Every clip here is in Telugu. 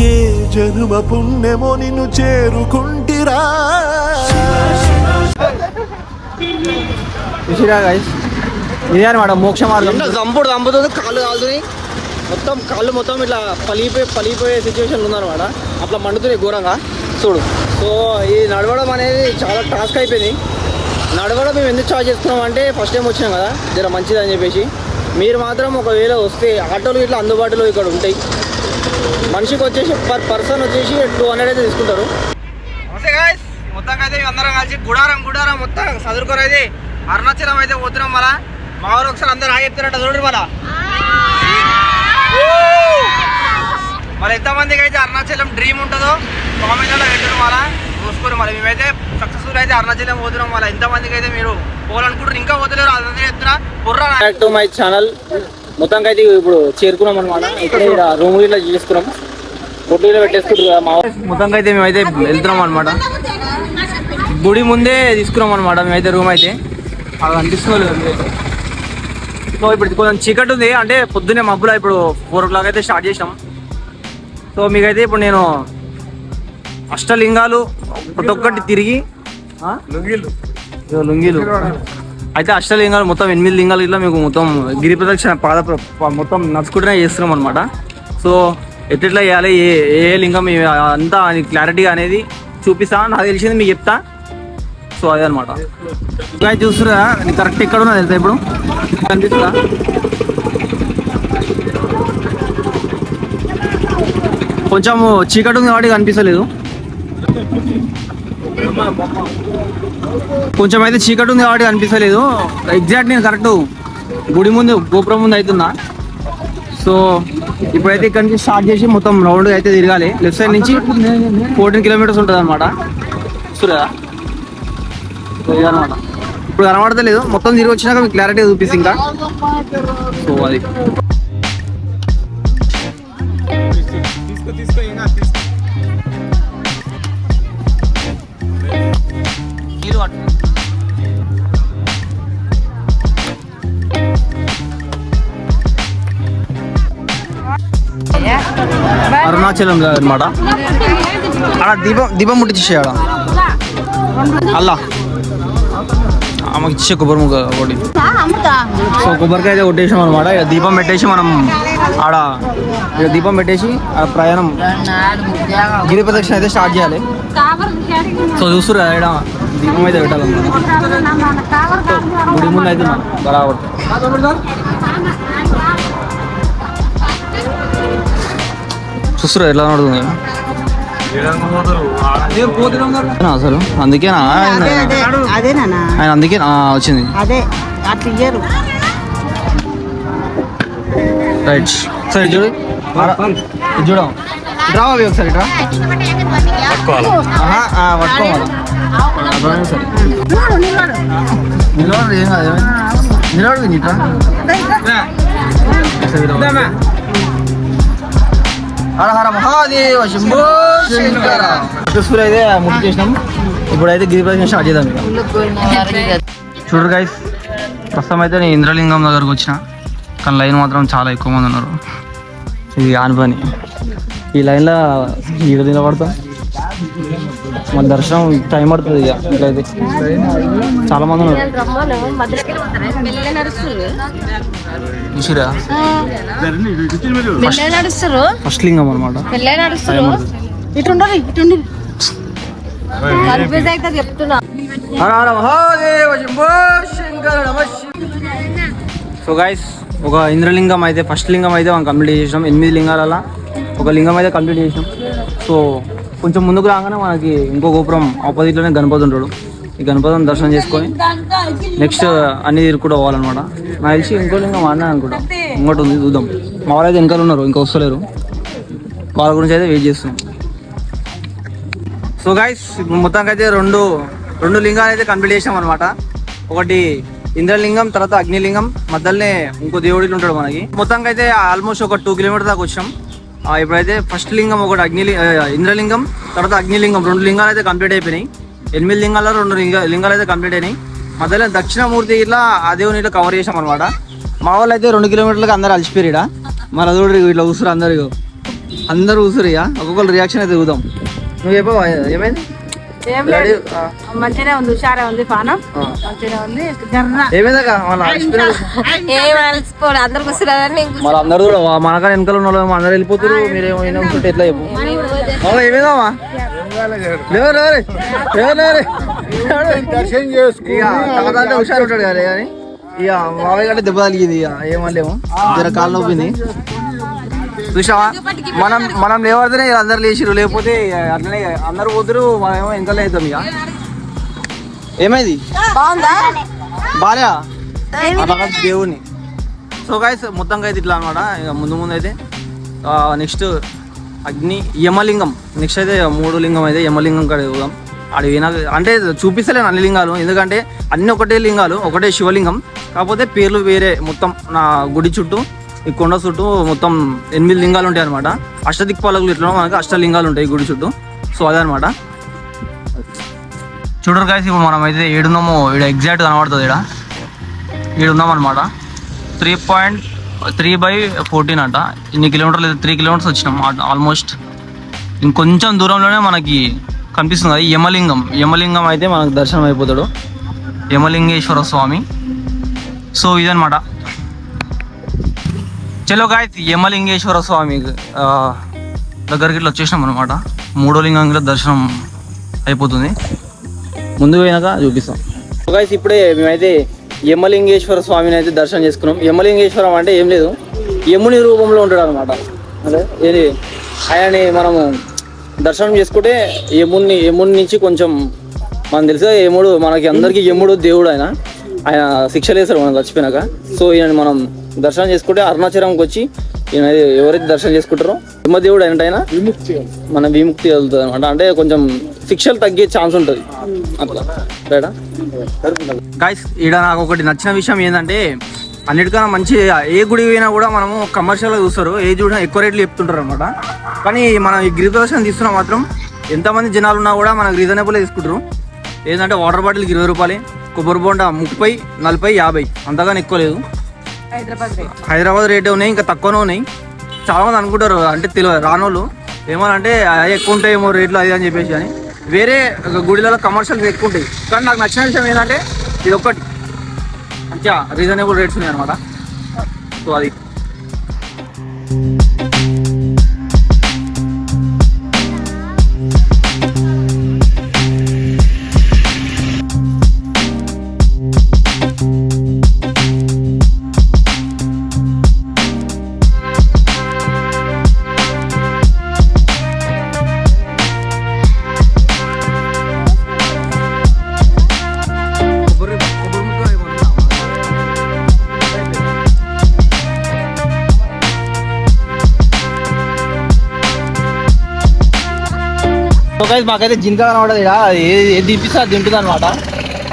ఏ జన్మ పుణ్యమో నిన్ను చేరుకుంటిరా. ఇదే అనమాట మోక్ష మార్గం. చంపుతుంది, కాళ్ళు కాలుతున్నాయి, కాళ్ళు మొత్తం ఇట్లా పలిగిపోయే సిచ్యువేషన్ ఉందన్నమాట. అట్లా మండుతున్నాయి ఘోరంగా చూడు. సో ఈ నడవడం అనేది చాలా టాస్క్ అయిపోయింది. నడవడం మేము ఎందుకు చార్జ్ చేస్తున్నాం అంటే ఫస్ట్ టైం వచ్చినాం కదా, జర మంచిది అని చెప్పేసి. మీరు మాత్రం ఒకవేళ వస్తే ఆటోలు ఇట్లా అందుబాటులో ఇక్కడ ఉంటాయి. మనిషికి వచ్చేసి పర్ పర్సన్ వచ్చేసి 200 అయితే తీసుకుంటారు. నమస్తే గాయ్స్, మొత్తంగా అయితే అందరం కలిసి గుడారం మొత్తం చదువుకొని అయితే అరుణాచలం అయితే పోతున్నాం. మళ్ళా మా ఊరు ఒకసారి అందరూ చెప్తారంట చూడండి. మళ్ళీ ఎంతమందికి అయితే అరుణాచలం డ్రీమ్ ఉంటుందో కామెంట్లో పెట్టడం మళ్ళీ చూసుకొని మళ్ళీ మేమైతే సక్సెస్ఫుల్ అయితే అరుణాచలం పోతున్నాం. మళ్ళీ ఎంతమందికి అయితే మీరు పోవాలనుకుంటారు ఇంకా పోతలేరు అదే చెప్తున్నా. Back to my channel. మొత్తంగా అయితే ఇప్పుడు చేరుకున్నాం అనమాట. ఇక్కడ రూమ్ ఇట్లా చేసుకున్నాం, బొడ్డు పెట్టేసుకుంటారు మా మొత్తంగా అయితే మేమైతే వెళ్తున్నాం అనమాట. గుడి ముందే తీసుకున్నాం అనమాట మేమైతే రూమ్ అయితే. అలా అనిపిస్తుంది. సో ఇప్పుడు కొంచెం చీకటి ఉంది, అంటే పొద్దున్నే మబ్బులా ఇప్పుడు 4 o'clock అయితే స్టార్ట్ చేసాం. సో మీకైతే ఇప్పుడు నేను అష్టలింగాలు ప్రతి ఒక్కటి తిరిగి లుంగీలు అయితే అష్టలింగాలు మొత్తం 8 లింగాలు ఇట్లా మీకు మొత్తం గిరి ప్రదక్షిణ మొత్తం నడుచుకుంటూనే చేస్తున్నాం అనమాట. సో ఎట్లా చేయాలి, ఏ లింగం అంతా క్లారిటీగా అనేది చూపిస్తా. నాకు తెలిసింది మీకు చెప్తా. సో అదే అనమాట. చూస్తున్నా కరెక్ట్ ఎక్కడ ఉన్నా తెలుసా ఇప్పుడు కనిపిస్తుందా? కొంచెం చీకటి ఉంది కాబట్టి కనిపిస్తలేదు. కొంచెం అయితే చీకటి ఉంది కాబట్టి కనిపిస్తలేదు. ఎగ్జాక్ట్ నేను కరెక్ట్ గుడి ముందు గోపురం ముందు అవుతున్నా. సో ఇప్పుడైతే ఇక్కడ నుంచి స్టార్ట్ చేసి మొత్తం రౌండ్ అయితే తిరగాలి. లెఫ్ట్ సైడ్ నుంచి 14 kilometers ఉంటుంది అనమాట. చూడదా అనమాట. ఇప్పుడు కనబడతలేదు, మొత్తం తిరిగి వచ్చినాక మీకు క్లారిటీ చూపిస్తుంది ఇంకా. సో అది అరుణాచలం అనమాట. అలా దీపం ముట్టించేసాడ అల్లా ఆమెకి ఇచ్చే కొబ్బరి ముగ్గ ఒకటి. సో కొబ్బరికాయ అయితే కొట్టేసాం అనమాట. ఇక దీపం పెట్టేసి మనం ఆడ దీపం పెట్టేసి ప్రయాణం గిరి ప్రదక్షిణ అయితే స్టార్ట్ చేయాలి. సో చూస్తారు కదా ఇక్కడ దీపం అయితే పెట్టాలన్నమాట. గుడి ముందు అయితే బరాబర్ చూస్తారు ఎట్లా నడుతుంది అసలు. అందుకేనా ఆయన అందుకేనా వచ్చింది. రైట్ సరే చూడు చూడం డ్రా అవి ఒకసారి ఇట్లా పట్టుకోవాలి. సరే నిలబడు, ఏం కాదు, నిలబడు ఇట్లా. హర హర మహాదేవ శంభో శంకర. సక్సెస్ఫుల్ అయితే ముట్టి చేసినాం. ఇప్పుడైతే గిరి ప్రదక్షిణ స్టార్ట్ చేద్దాం. చూడరు గైస్, ప్రస్తుతం అయితే నేను ఇంద్రలింగం దగ్గరకు వచ్చిన, కానీ లైన్ మాత్రం చాలా ఎక్కువ మంది ఉన్నారు. ఇది ఆని పని. ఈ లైన్లో ఈడ నిలబడతాం, మన దర్శనం టైం పడుతుంది. ఇక ఇట్లయితే చాలా మంది ఉన్నారు. ఫస్ట్ లింగం అనమాట. సో గైస్, ఒక ఇంద్రలింగం అయితే ఫస్ట్ లింగం అయితే మనం కంప్లీట్ చేసినాం. 8 లింగాల ఒక లింగం అయితే కంప్లీట్ చేసినాం. సో కొంచెం ముందుకు రాగానే మనకి ఇంకో గోపురం ఆపోజిట్లోనే గణపతి ఉంటాడు. ఈ గణపతిని దర్శనం చేసుకొని నెక్స్ట్ అన్ని కూడా పోవాలన్నమాట. నాకు తెలిసి ఇంకో లింగం ఆడినా అనుకుంటా, ఇంకోటి ఉంది చూద్దాం. మా వాళ్ళు అయితే ఇంకా ఉన్నారు, ఇంకా వస్తలేరు. వాళ్ళ గురించి అయితే వెయిట్ చేస్తున్నాం. సో గైస్, మొత్తానికి అయితే రెండు లింగాలు అయితే కంప్లీట్ చేసాం అనమాట. ఒకటి ఇంద్రలింగం, తర్వాత అగ్నిలింగం, మధ్యలోనే ఇంకో దేవుడికి ఉంటాడు మనకి. మొత్తానికి అయితే ఆల్మోస్ట్ ఒక 2 kilometers దాకా వచ్చాం. ఇప్పుడైతే ఫస్ట్ లింగం ఒకటి ఇంద్రలింగం, తర్వాత అగ్నిలింగం, 2 లింగాలు అయితే కంప్లీట్ అయిపోయినాయి. 8 లింగాల్లో 2 లింగాలు అయితే కంప్లీట్ అయినాయి. మధ్యలో దక్షిణమూర్తి ఇట్లా ఆ దేవుని ఇట్లా కవర్ చేసాం అనమాట. మా వాళ్ళు అయితే 2 kilometers అందరూ అలసిపోయారు. మన చూడరు ఇట్లా కూసురు అందరు కూసురు ఇక ఒక్కొక్కరు రియాక్షన్ అయితే చూద్దాం. నువ్వు చెప్పవా ఏమైంది? మంచిగా ఉంది, హుషారే ఉంది, పానం మంచిగా ఉంది. ఏమైందా అందరు కూర్చున్నారని మరి అందరు కూడా మనకాడ వెనకాల ఉన్న వాళ్ళు అందరు వెళ్ళిపోతారు, మీరేమో ఉంటే ఎట్లా చెప్పు. ఏమైందమ్మా? ఇక హుషారు ఉంటాడు కదా కానీ ఇక మామయ్య కంటే దెబ్బ తగిలింది. ఇక ఏమలేము, జర కాళ్ళు నొప్పింది. చూసావా మనం లేవడితేనే అందరు లేచిరు, లేకపోతే అట్లనే అందరు పోతురు, మనమేమో ఇంకా అవుతాం. ఇక ఏమైంది బాగా దేవుని. సో గైస్ మొత్తంగా అయితే ఇట్లా అనమాట. ఇక ముందు అయితే నెక్స్ట్ అగ్ని యమలింగం, నెక్స్ట్ అయితే 3 లింగం అయితే యమలింగం కాడ పోదాం. ఆడ అంటే చూపిస్తలేను అన్ని లింగాలు, ఎందుకంటే అన్ని ఒకటే లింగాలు, ఒకటే శివలింగం, కాకపోతే పేర్లు వేరే. మొత్తం నా గుడి చుట్టూ ఈ కొండ చుట్టూ మొత్తం 8 లింగాలు ఉంటాయి అనమాట. అష్టదిక్పాలకులు ఇట్లా మనకి 8 లింగాలు ఉంటాయి గుడి చుట్టూ. సో అదే అనమాట. చూడరు కాసి ఇప్పుడు మనం అయితే ఏడున్నామో, ఇక్కడ ఎగ్జాక్ట్ కనబడుతుంది. ఇక్కడ ఉన్నాం అనమాట. 3.3/14 అంట. ఇన్ని కిలోమీటర్లు, 3 కిలోమీటర్స్ వచ్చినాం ఆల్మోస్ట్. ఇంకొంచెం దూరంలోనే మనకి కనిపిస్తుంది అది యమలింగం అయితే మనకు దర్శనం అయిపోతాడు, యమలింగేశ్వర స్వామి. సో ఇదనమాట. చలో గాయస్, యమలింగేశ్వర స్వామి దగ్గరికి ఇట్లా వచ్చేసినాం అనమాట. 3వ లింగంలో దర్శనం అయిపోతుంది. ముందు పోయినాక చూపిస్తాం. గాయస్ ఇప్పుడే మేమైతే యమలింగేశ్వర స్వామిని అయితే దర్శనం చేసుకున్నాం. యమలింగేశ్వరం అంటే ఏం లేదు, యముని రూపంలో ఉంటాడు అనమాట. అదే ఏది ఆయనని మనము దర్శనం చేసుకుంటే యముని నుంచి కొంచెం మనకు తెలుసు యముడు, మనకి అందరికీ యముడు దేవుడు. ఆయన శిక్షలు వేస్తారు మనం చచ్చిపోయినాక. సో ఈయన మనం దర్శనం చేసుకుంటే అరుణాచలంకి వచ్చి ఈయన ఎవరైతే దర్శనం చేసుకుంటారో యమదేవుడు అంటే ఆయన మన విముక్తి కలుగుతుంది అనమాట. అంటే కొంచెం శిక్షలు తగ్గే ఛాన్స్ ఉంటుంది అట్లా. రైటా గాయ్స్, ఈడ నాకు ఒకటి నచ్చిన విషయం ఏంటంటే అన్నిటికన్నా మంచి ఏ గుడి పోయినా కూడా మనము కమర్షియల్గా చూస్తారు, ఏ చూసినా ఎక్కువ రేట్లు చెప్తుంటారు అనమాట. కానీ మనం ఈ గిరి ప్రదర్శన తీసుకున్నా మాత్రం ఎంతమంది జనాలు ఉన్నా కూడా మనకు రీజనబుల్ తీసుకుంటారు. ఏంటంటే వాటర్ బాటిల్కి 20 రూపాయలు, కొబ్బరి బోండా 30, 40, 50, అంతగానే ఎక్కువ లేదు. హైదరాబాద్ రేటే ఉన్నాయి, ఇంకా తక్కువనే ఉన్నాయి. చాలామంది అనుకుంటారు, అంటే తెలియదు రానోళ్ళు ఏమనంటే ఎక్కువ ఉంటాయేమో రేట్లు అది అని చెప్పేసి. అని వేరే గుడిలలో కమర్షియల్స్ ఎక్కువ ఉంటాయి. కానీ నాకు నచ్చిన విషయం ఏంటంటే ఇది ఒక్కటి మంచిగా రీజనబుల్ రేట్స్ ఉన్నాయి అనమాట. సో అది మాకైతే జింక కనబడదు. ఏది తిప్పిస్తే అది తింటుంది అనమాట.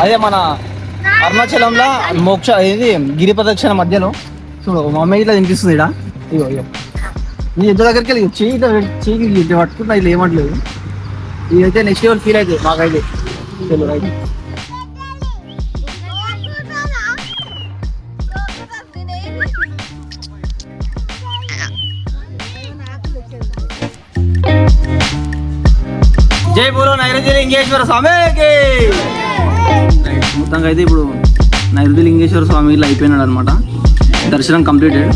అదే మన అరుణాచలంలో మోక్ష ఏది గిరి ప్రదక్షిణ మధ్యలో చూడు మా అమ్మాయి ఇట్లా తినిపిస్తుంది. ఇగో నీ ఎంత దగ్గరికి వెళ్ళి చేయి పట్టుకుంటా, ఇట్లా ఏమంటలేదు. ఇదైతే నెక్స్ట్ లెవెల్ ఫీల్ అవుతుంది మాకైతే. రైట్ జై బోలో నైరుతిలింగేశ్వర స్వామికి. మొత్తంగా అయితే ఇప్పుడు నైరుతిలింగేశ్వర స్వామి ఇట్లా అయిపోయినాడు అనమాట. దర్శనం కంప్లీటెడ్.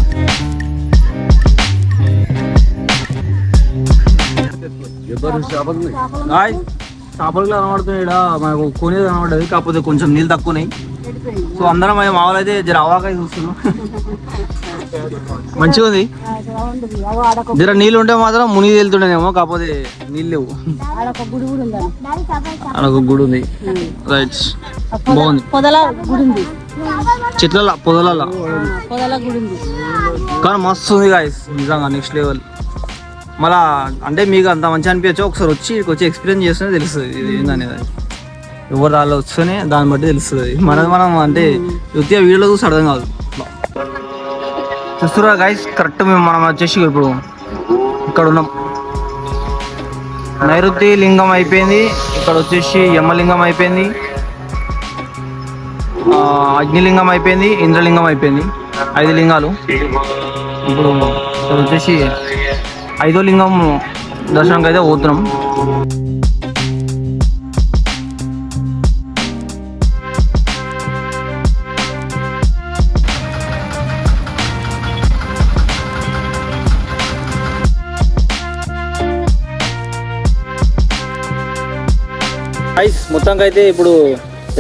చేపలు కనబడుతున్నాయి, మనకు కొనేది కనబడదు, కాకపోతే కొంచెం నీళ్ళు తక్కువన్నాయి. సో అందరం మామూలు అయితే జర అవాకాయ చూస్తున్నాం. మంచిగా ఉంది. జర నీళ్ళు ఉంటే మాత్రం మునిగి వెళ్తుండేనేమో, కాకపోతే నీళ్ళు లేవు. అక్కడ ఒక గుడి ఉంది. రైట్, బాగుంది. చెట్ల పొదల కానీ మస్తు ఉంది గాయస్, నిజంగా నెక్స్ట్ లెవెల్. మళ్ళా అంటే మీకు అంత మంచిగా అనిపించచ్చు, ఒకసారి వచ్చి ఎక్స్పీరియన్స్ చేస్తేనే తెలుస్తుంది ఇది ఏందనేది. ఎవరు దానిలో వస్తేనే దాన్ని బట్టి తెలుస్తుంది. మనం అంటే యువతిగా వీడియోలో చూసి అర్థం కాదు. చూస్తురా గైస్, కరెక్ట్ మనం వచ్చేసి ఇప్పుడు ఇక్కడ ఉన్నాం. నైరుతి లింగం అయిపోయింది, ఇక్కడ వచ్చేసి యమలింగం అయిపోయింది, అగ్నిలింగం అయిపోయింది, ఇంద్రలింగం అయిపోయింది. 5 లింగాలు. ఇప్పుడు ఇక్కడ వచ్చేసి 5వ లింగం దర్శనంకి అయితే పోతున్నాం. మొత్తంకి అయితే ఇప్పుడు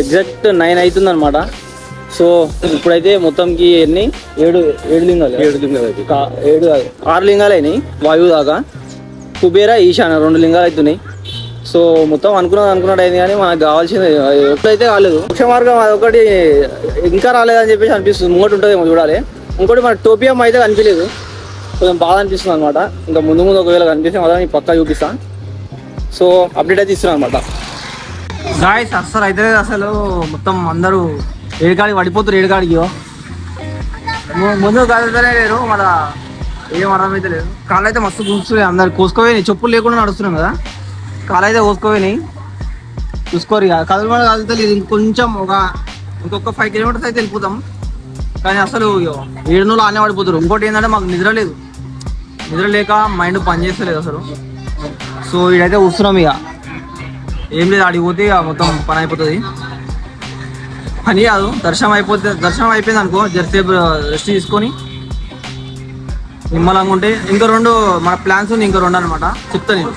ఎగ్జాక్ట్ 9 అవుతుంది అనమాట. సో ఇప్పుడైతే మొత్తంకి ఎన్ని 7 లింగాలు 6 లింగాలు అయినాయి వాయువు దాకా. కుబేర ఈశాన 2 లింగాలు అవుతున్నాయి. సో మొత్తం అనుకున్నాడు అయింది కానీ మనకు కావాల్సింది ఎప్పుడైతే కాలేదు. ముఖ్య మార్గం అదొకటి ఇంకా రాలేదని చెప్పేసి అనిపిస్తుంది. ముంగటి ఉంటుంది చూడాలి. ఇంకోటి మన టోపియం అయితే కనిపించలేదు, కొంచెం బాధ అనిపిస్తుంది అనమాట. ఇంకా ముందు ఒకవేళ కనిపిస్తే మాత్రం పక్కా చూపిస్తాను. సో అప్డేట్ అయితే ఇస్తున్నాను అనమాట. గాయస్ అస్సలు అయితే అసలు మొత్తం అందరూ ఏడుకాడికి పడిపోతారు. ఏడుకాడికి ముందు కదులుతూనే లేరు, మన ఏం అర్థమైతే లేదు. కాళ్ళు అయితే మస్తు కూర్చున్నాయి, అందరు కోసుకోపోయినాయి. చెప్పులు లేకుండా నడుస్తున్నాం కదా, కాళ్ళు అయితే కోసుకోపోయినాయి. చూసుకోరు ఇక కదులుతే లేదు. ఇంకొంచెం ఇంకొక 5 కిలోమీటర్స్ అయితే వెళ్ళిపోతాం. కానీ అసలు 7 నెలలు ఆనే పడిపోతారు. ఇంకోటి ఏంటంటే మాకు నిద్ర లేదు, నిద్ర లేక మైండ్ పని చేస్తలేదు అసలు. సో ఇదైతే కూర్చున్నాం ఇక, ఏం లేదు. ఆడికి పోతే ఇక మొత్తం పని అయిపోతుంది. పని కాదు, దర్శనం అయిపోయింది అనుకో, జరసేపు రెస్ట్ తీసుకొని నిమ్మలంగా ఉంటే ఇంకా 2 మన ప్లాన్స్ ఉంది. ఇంకా 2 అనమాట, చెప్తా నేను.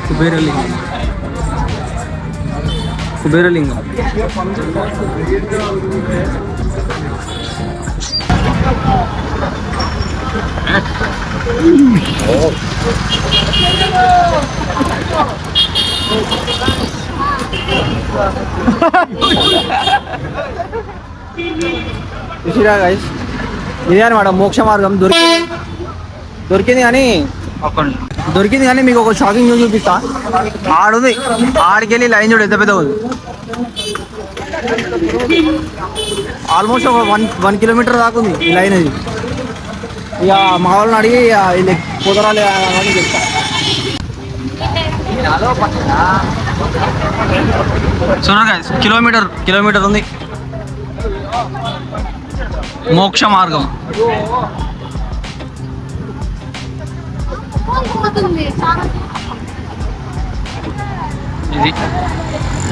కుబేరలింగం చూసిరా గైస్, ఇదే అనమాట మోక్ష మార్గం. దొరికింది కానీ మీకు ఒక షాకింగ్ న్యూస్ చూపిస్తా. ఆడుంది, ఆడికెళ్ళి లైన్ చూడు ఎంత పెద్ద ఉంది. ఆల్మోస్ట్ ఒక 1 కిలోమీటర్ దాకా ఉంది ఈ లైన్. అది ఇక మా వాళ్ళని అడిగి వీళ్ళు కుదరాలి అని చెప్తా. కిలోమీటర్ ఉంది మోక్ష మార్గం.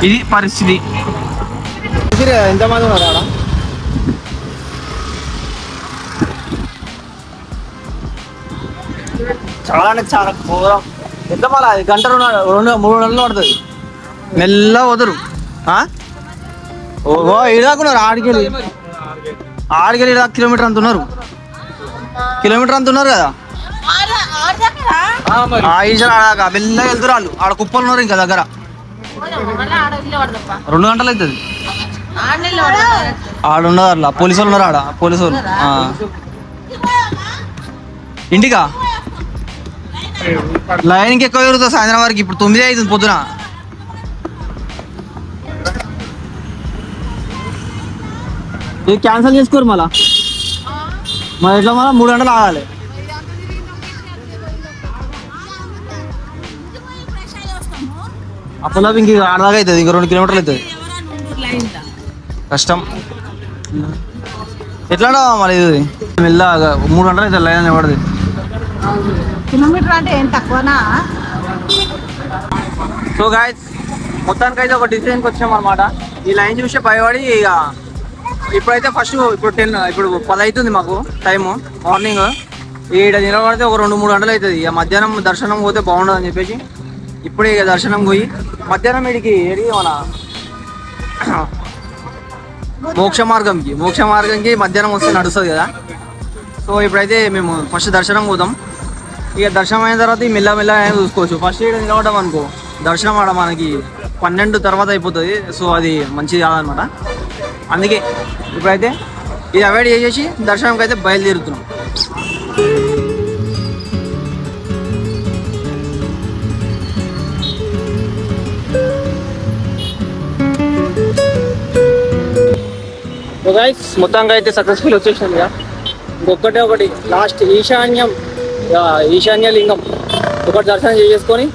ఇది పరిస్థితి. ఎంతమంది ఉన్నారు ఆడ? చాలా అంటే చాలా ఘోరం. ఎంత మళ్ళీ 1 గంట 2-3 గంటలు పడుతుంది. మెల్ల వదరు. ఓ ఇదాకున్నారు, ఆడికెళ్ళి కిలోమీటర్ అంత ఉన్నారు కదా. ఈసారి ఆడాక మెల్లగా వెళ్తారు వాళ్ళు. ఆడ కుప్పలు ఉన్నారు ఇంకా దగ్గర. 2 గంటలు అవుతుంది. ఆడున్నారు అట్లా పోలీసు వాళ్ళు ఉన్నారు. ఆడ పోలీసు వాళ్ళు ఇంటికా లైన్కి ఎక్కువ జరుగుతుంది సాయంత్రం వరకు. ఇప్పుడు 9 అవుతుంది పొద్దున. ఇది క్యాన్సిల్ చేసుకోరు మళ్ళీ ఎట్లా, మళ్ళీ 3 గంటలు ఆగాలి. అప్పుడు ఇంక ఆడదాకా అవుతుంది, ఇంక 2 కిలోమీటర్లు అవుతుంది. కష్టం. ఎట్లా మళ్ళీ ఇది మెల్లగా 3 గంటలు అవుతుంది లైన్ పడుతుంది. కిలోమీటర్ అంటే ఏం తక్కువనా? సో గాయస్ మొత్తానికైతే ఒక డిసిజన్కి వచ్చాం అనమాట. ఈ లైన్ చూసే భయపడి ఇక ఇప్పుడైతే ఇప్పుడు 10 అవుతుంది మాకు టైము. మార్నింగ్ 7 నిలబడితే ఒక 2-3 గంటలు అవుతుంది. ఇక మధ్యాహ్నం దర్శనం పోతే బాగుండదు అని చెప్పేసి ఇప్పుడే ఇక దర్శనం పోయి మధ్యాహ్నం వీడికి మన మోక్ష మార్గంకి మధ్యాహ్నం వస్తే నడుస్తుంది కదా. సో ఇప్పుడైతే మేము ఫస్ట్ దర్శనం పోతాం. ఇక దర్శనం అయిన తర్వాత మెల్ల చూసుకోవచ్చు. ఫస్ట్ ఇక్కడ నిలబడ్డాం అనుకో, దర్శనం ఆడ మనకి 12 తర్వాత అయిపోతుంది. సో అది మంచిది కాదనమాట. అందుకే ఇప్పుడైతే ఇది అవాయిడ్ చేసేసి దర్శనంకి అయితే బయలుదేరుతున్నాం. గైస్ మొత్తంగా అయితే సక్సెస్ఫుల్ వచ్చేసింది. ఒకటి లాస్ట్ ఈశాన్య లింగం ఒకటి దర్శనం చేసుకొని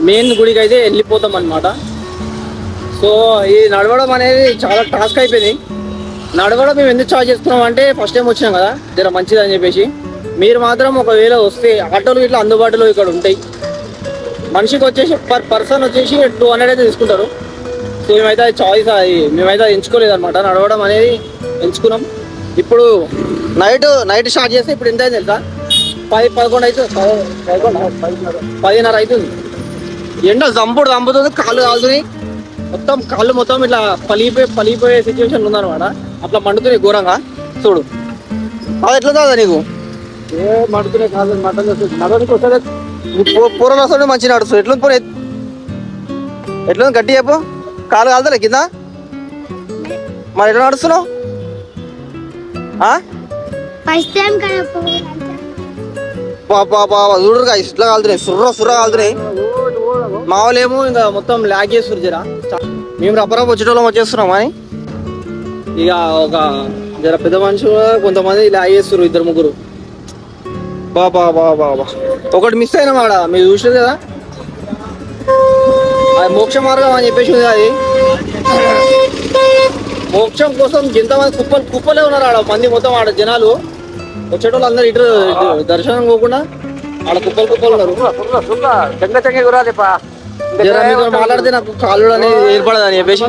మెయిన్ గుడికి అయితే వెళ్ళిపోతాం అనమాట. సో ఈ నడవడం అనేది చాలా టాస్క్ అయిపోయింది. నడవడం మేము ఎందుకు చార్జ్ చేస్తున్నాం అంటే ఫస్ట్ టైం వచ్చినాం కదా, జర మంచిది అని చెప్పేసి. మీరు మాత్రం ఒకవేళ వస్తే ఆటోలు ఇట్లా అందుబాటులో ఇక్కడ ఉంటాయి. మనిషికి వచ్చేసి పర్ పర్సన్ వచ్చేసి 200 అయితే తీసుకుంటారు. సో మేమైతే చాయిస్ మేమైతే ఎంచుకోలేదు అనమాట, నడవడం అనేది ఎంచుకున్నాం. ఇప్పుడు నైట్ స్టార్ట్ చేస్తే ఇప్పుడు ఎంత అయింది తెలుసా? 10-11 అవుతుంది, 10:30 అవుతుంది. ఎండ చంపుతుంది, కాళ్ళు కాలుతున్నాయి, కాళ్ళు మొత్తం ఇట్లా పలిపోయే సిచ్యువేషన్ ఉందన్నమాట. అట్లా మండుతున్నాయి ఘోరంగా. చూడు అది ఎట్లా కాదా నీకు? మండుతున్నాయి కాదు, నడవడానికి వస్తుంది. పూరలు వస్తాడు మంచిగా నడుస్తుంది. ఎట్లుంది గట్టి చెప్పు. కాలు కాలుతలే కింద, మరి ఎట్లా నడుస్తున్నావు? చూడరుగా ఇట్లా కాలుతున్నాయి, సుర్ర కాలుతున్నాయి. మా వాళ్ళు ఏమో ఇంకా మొత్తం ల్యాగ్ చేస్తారు జర. మేము రబ్బరబ్బ వచ్చేటోళ్ళం వచ్చేస్తున్నాం అని ఇక ఒక జర పెద్ద మనుషులు కొంతమంది ల్యాగ్ చేస్తారు, 2-3. బాబా ఒకటి మిస్ అయినా వాడ, మీరు చూసారు కదా, అది మోక్ష మార్గం అని చెప్పేసి ఉంది. అది మోక్షం కోసం ఎంతమంది కుప్పలే ఉన్నారు ఆడ మంది, మొత్తం ఆడ జనాలు వచ్చేటోళ్ళు అందరు ఇటు దర్శనం పోకుండా ఆడ కుప్పలు ఉన్నారు. మాట్లాడితే నాకు కాళ్ళు అనేది ఏర్పడదు అని చెప్పేసి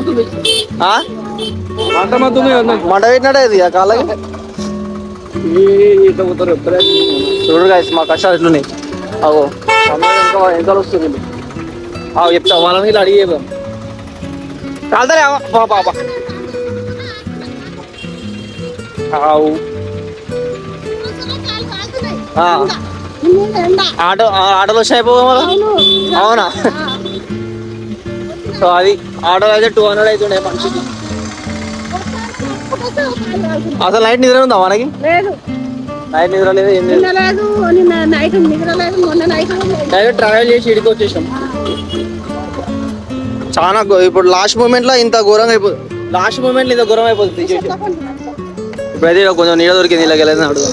మంట పెట్టినట్టే ఇది ఆ కాళ్ళకి. చూడు గాయస్ మా కష్టాలు ఎట్లున్నాయి. అవో ఎంత వస్తుంది చెప్తా వాళ్ళని ఇలా అడిగే కాలుతారే బాబా. ఆటోలు వచ్చాయి అవునా? సో అది ఆటోలు అయితే 200 అవుతుండే మనిషికి. అసలు నైట్ నిద్ర ఉందా మనకి? నైట్ నిద్ర లేదు, ఏం లేదు. డైరెక్ట్ ట్రావెల్ చేసి ఇడికి వచ్చేసాం. చాలా ఇప్పుడు లాస్ట్ మూమెంట్ లో ఇంత ఘోరంగా అయిపోతుంది. ఇప్పుడైతే కొంచెం నీడ దొరికింది, ఇలాగ వెళ్ళేది అడుగు.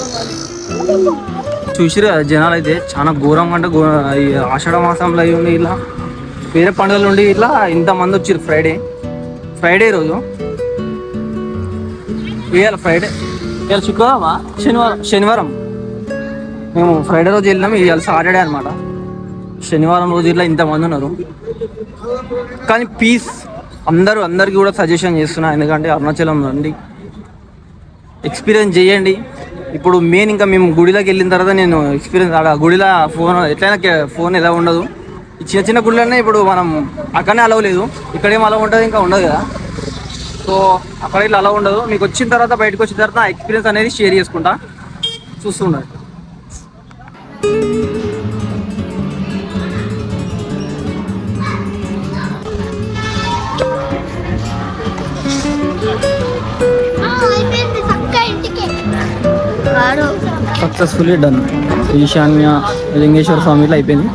చూసిరు జనాలు అయితే చాలా ఘోరంగా అంటే ఆషాఢ మాసంలో అయ్యి ఉండి ఇలా వేరే పండుగల నుండి ఇట్లా ఇంతమంది వచ్చారు. ఫ్రైడే రోజు ఇవాళ ఫ్రైడే, ఇవాళ శుక్రవారమా శనివారం. మేము ఫ్రైడే రోజు వెళ్ళినాం, ఇవాళ సాటర్డే అనమాట. శనివారం రోజు ఇట్లా ఇంతమంది ఉన్నారు. కానీ పీస్ అందరికీ కూడా సజెషన్ చేస్తున్నా, ఎందుకంటే అరుణాచలం రండి, ఎక్స్పీరియన్స్ చేయండి. ఇప్పుడు మెయిన్ ఇంకా మేము గుడిలోకి వెళ్ళిన తర్వాత నేను ఎక్స్పీరియన్స్ ఆడ గుడిలో ఎట్లయినా ఫోన్ ఎలా ఉండదు. ఈ చిన్న గుడిలోనే ఇప్పుడు మనం అక్కడనే అలవ్ లేదు, ఇక్కడేం అలవ్ ఉంటుంది ఇంకా ఉండదు కదా. సో అక్కడ ఇట్లా అలవ్ ఉండదు. మీకు వచ్చిన తర్వాత బయటకు వచ్చిన తర్వాత ఆ ఎక్స్పీరియన్స్ అనేది షేర్ చేసుకుంటా, చూస్తుండండి. Successfully done. ఈశాన్య లింగేశ్వర స్వామిలో అయిపోయింది.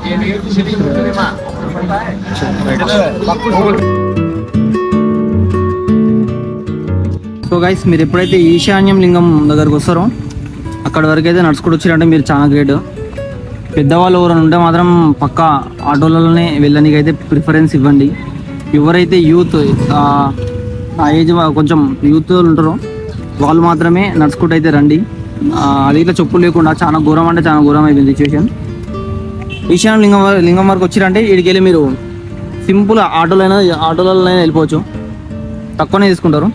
సో గైస్ మీరు ఎప్పుడైతే ఈశాన్యం లింగం దగ్గరకు వస్తారో అక్కడ వరకు అయితే నడుచుకుంటూ వచ్చారంటే మీరు చాలా గ్రేట్. పెద్దవాళ్ళు ఎవరైనా ఉంటే మాత్రం పక్క ఆటోలలోనే వెళ్ళడానికి అయితే ప్రిఫరెన్స్ ఇవ్వండి. ఎవరైతే యూత్ ఆ ఏజ్ కొంచెం యూత్ ఉంటారో వాళ్ళు మాత్రమే నడుచుకుంటూ అయితే రండి. అది ఇట్లా చెప్పులు లేకుండా చాలా ఘోరం అంటే చాలా ఘోరం అయిపోయింది సిచ్యువేషన్. ఈశాన్య లింగం వరకు వచ్చిరంటే ఇక్కడికి వెళ్ళి మీరు సింపుల్ ఆటోలలో వెళ్ళిపోవచ్చు, తక్కువనే తీసుకుంటారు.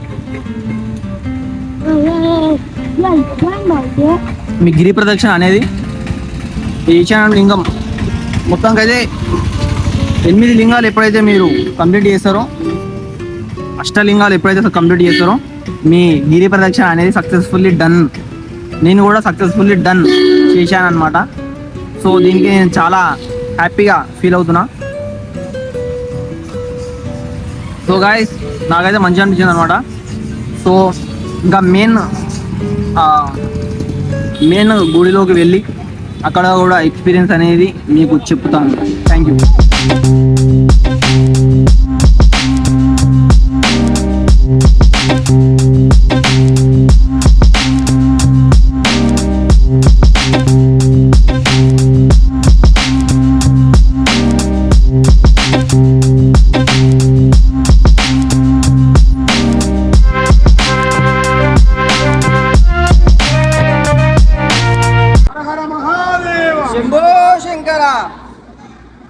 మీ గిరి ప్రదక్షిణ అనేది ఈశాన్య లింగం మొత్తానికి అయితే 8 లింగాలు ఎప్పుడైతే మీరు కంప్లీట్ చేస్తారో, అష్టలింగాలు ఎప్పుడైతే కంప్లీట్ చేస్తారో మీ గిరి ప్రదక్షిణ అనేది సక్సెస్ఫుల్లీ డన్. నేను కూడా సక్సెస్ఫుల్లీ డన్ చేశాను అనమాట. సో దీనికి నేను చాలా హ్యాపీగా ఫీల్ అవుతున్నా. సో గాయస్ నాకైతే మంచిగా అనిపించింది అనమాట. సో ఇంకా మెయిన్ గుడిలోకి వెళ్ళి అక్కడ కూడా ఎక్స్పీరియన్స్ అనేది మీకు చెప్తాను. Thank you.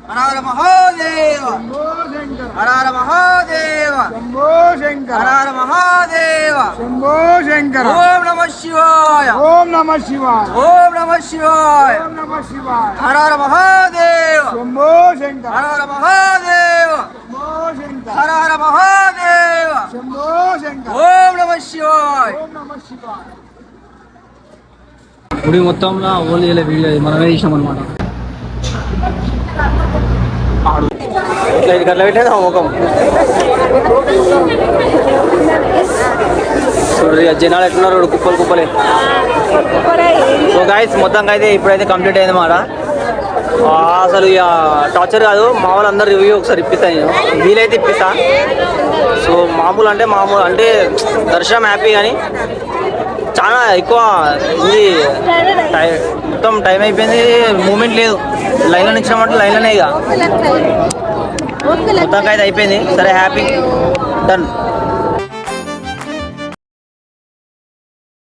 హర హర మహాదేవ హర హర మహాదేవ శంభో శంకర హర హర మహాదేవ శంభో శంకర ఓం నమః శివాయ ఓం నమ శివాయ ఓం నమః శివాయ ఓం నమ శివాయ హర హర మహాదేవ శంభో శంకర హర హర మహాదేవ శంభో శంకర హర హర మహాదేవ శంభో శంకర ఓం నమః శివాయ ఓం నమ శివాయ గుడి మొత్తంలో ఓన్లీ వీడియో మనమే తీసినాం అనమాట ఇట్లా ఇది గట్ల పెట్టేది ముఖం చూడు జనాలు ఎట్లున్నారు కుప్పలు కుప్పలే సో గైస్ మొత్తంగా అయితే ఇప్పుడైతే కంప్లీట్ అయింది మాట అసలు ఇక టార్చర్ కాదు మా వాళ్ళందరూ రివ్యూ ఒకసారి ఇప్పిస్తా నేను వీలైతే ఇప్పిస్తా సో మామూలు అంటే దర్శనం హ్యాపీ కానీ చాలా ఎక్కువ ఇది మొత్తం టైం అయిపోయింది మూమెంట్ లేదు లైన్లో నిచ్చినామంటే లైన్లోనే ఇక మొత్తంగా అయితే అయిపోయింది సరే హ్యాపీ డన్